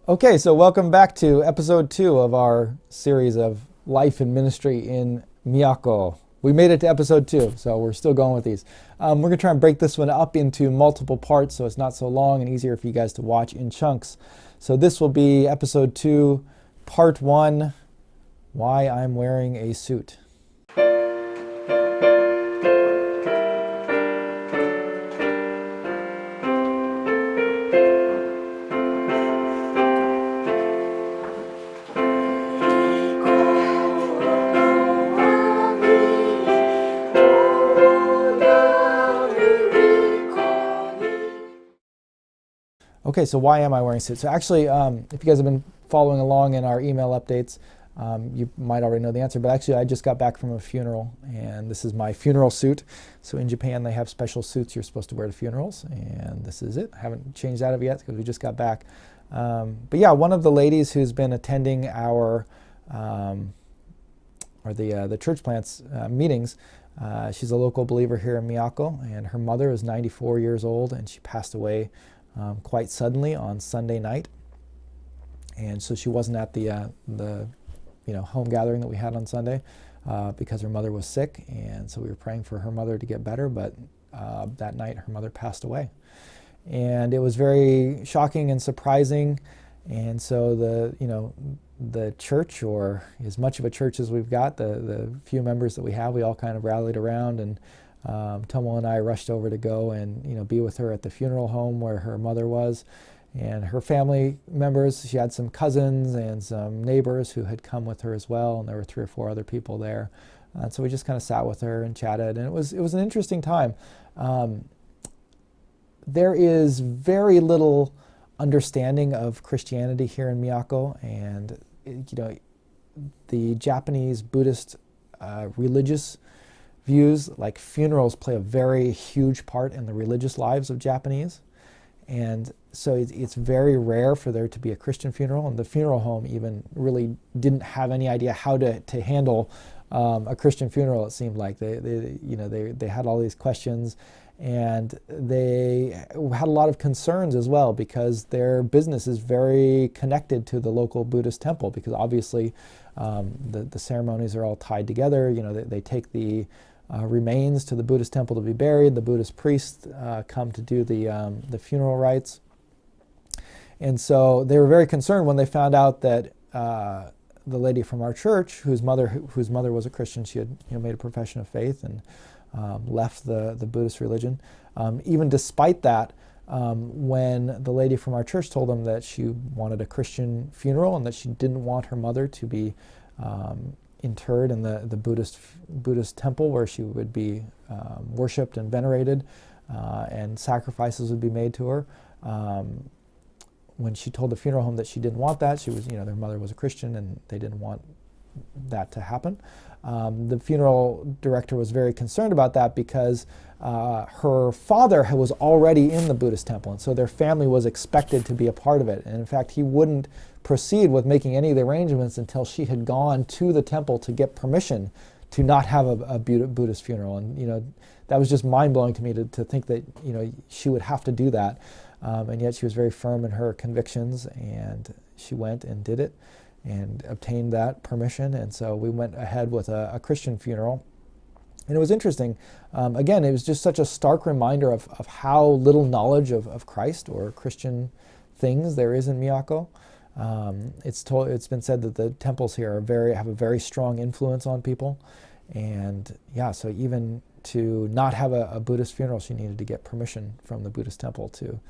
Okay, so welcome back to episode 2 of our series of life and ministry in Miyako. We made it to episode 2, so we're still going with these. We're going to try and break this one up into multiple parts so it's not so long and easier for you guys to watch in chunks. So this will be episode 2, part 1, Why I'm Wearing a Suit. Okay, so why am I wearing a suit? So actually, if you guys have been following along in our email updates, you might already know the answer, but actually I just got back from a funeral, and this is my funeral suit. So in Japan, they have special suits you're supposed to wear to funerals, and this is it. I haven't changed out of it yet because we just got back. But yeah, one of the ladies who's been attending our, the church plants meetings, she's a local believer here in Miyako, and her mother is 94 years old, and she passed away quite suddenly on Sunday night, and so she wasn't at the home gathering that we had on Sunday because her mother was sick, and so we were praying for her mother to get better. But that night, her mother passed away, and it was very shocking and surprising. And so the church, or as much of a church as we've got, the few members that we have, we all kind of rallied around, and Tomo and I rushed over to go and be with her at the funeral home where her mother was, and her family members. She had some cousins and some neighbors who had come with her as well, and there were 3 or 4 other people there. And so we just kind of sat with her and chatted, and it was an interesting time. There is very little understanding of Christianity here in Miyako, and the Japanese Buddhist religious views, like funerals, play a very huge part in the religious lives of Japanese. And so it's very rare for there to be a Christian funeral, and the funeral home even really didn't have any idea how to handle a Christian funeral. It seemed like they had all these questions, and they had a lot of concerns as well, because their business is very connected to the local Buddhist temple, because obviously the ceremonies are all tied together. They take the remains to the Buddhist temple to be buried. The Buddhist priests come to do the funeral rites. And so they were very concerned when they found out that the lady from our church, whose mother was a Christian, she had made a profession of faith and left the Buddhist religion. Even despite that, when the lady from our church told them that she wanted a Christian funeral and that she didn't want her mother to be interred in the Buddhist temple where she would be worshipped and venerated, and sacrifices would be made to her. When she told the funeral home that she didn't want that, she was, their mother was a Christian and they didn't want that to happen. The funeral director was very concerned about that because her father was already in the Buddhist temple, and so their family was expected to be a part of it. And in fact, he wouldn't proceed with making any of the arrangements until she had gone to the temple to get permission to not have a Buddhist funeral. And that was just mind-blowing to me to think that she would have to do that. And yet she was very firm in her convictions, and she went and did it and obtained that permission. And so we went ahead with a Christian funeral. And it was interesting. Again, it was just such a stark reminder of how little knowledge of Christ or Christian things there is in Miyako. It's been said that the temples here have a very strong influence on people. And yeah, so even to not have a Buddhist funeral, she needed to get permission from the Buddhist temple to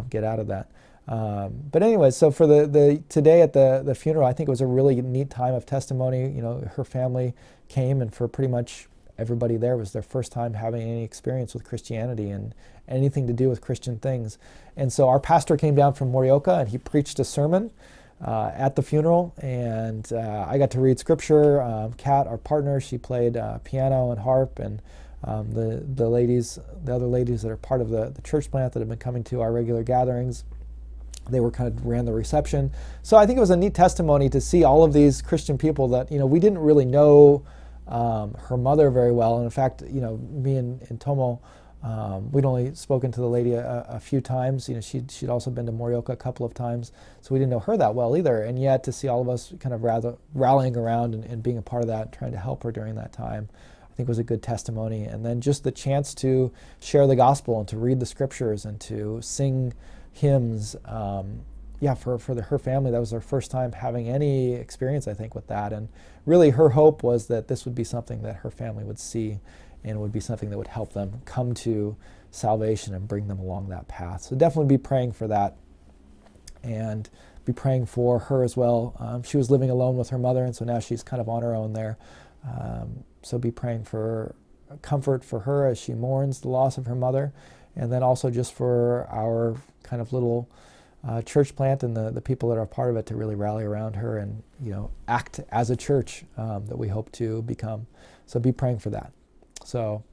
get out of that. But anyway, so for the today at the funeral, I think it was a really neat time of testimony. Her family came, and for pretty much everybody there, it was their first time having any experience with Christianity and anything to do with Christian things. And so our pastor came down from Morioka, and he preached a sermon at the funeral, and I got to read scripture. Kat, our partner, she played piano and harp, and the other ladies that are part of the church plant that have been coming to our regular gatherings, they ran the reception. So I think it was a neat testimony to see all of these Christian people that we didn't really know her mother very well. And in fact, me and Tomo We'd only spoken to the lady a few times. She'd also been to Morioka a couple of times, so we didn't know her that well either. And yet to see all of us kind of rather rallying around and being a part of that, trying to help her during that time, I think was a good testimony. And then just the chance to share the gospel and to read the scriptures and to sing hymns. For her family, that was their first time having any experience, I think, with that. And really her hope was that this would be something that her family would see and would be something that would help them come to salvation and bring them along that path. So definitely be praying for that and be praying for her as well. She was living alone with her mother, and so now she's kind of on her own there. So be praying for comfort for her as she mourns the loss of her mother, and then also just for our kind of little church plant and the people that are part of it to really rally around her and act as a church that we hope to become. So be praying for that. So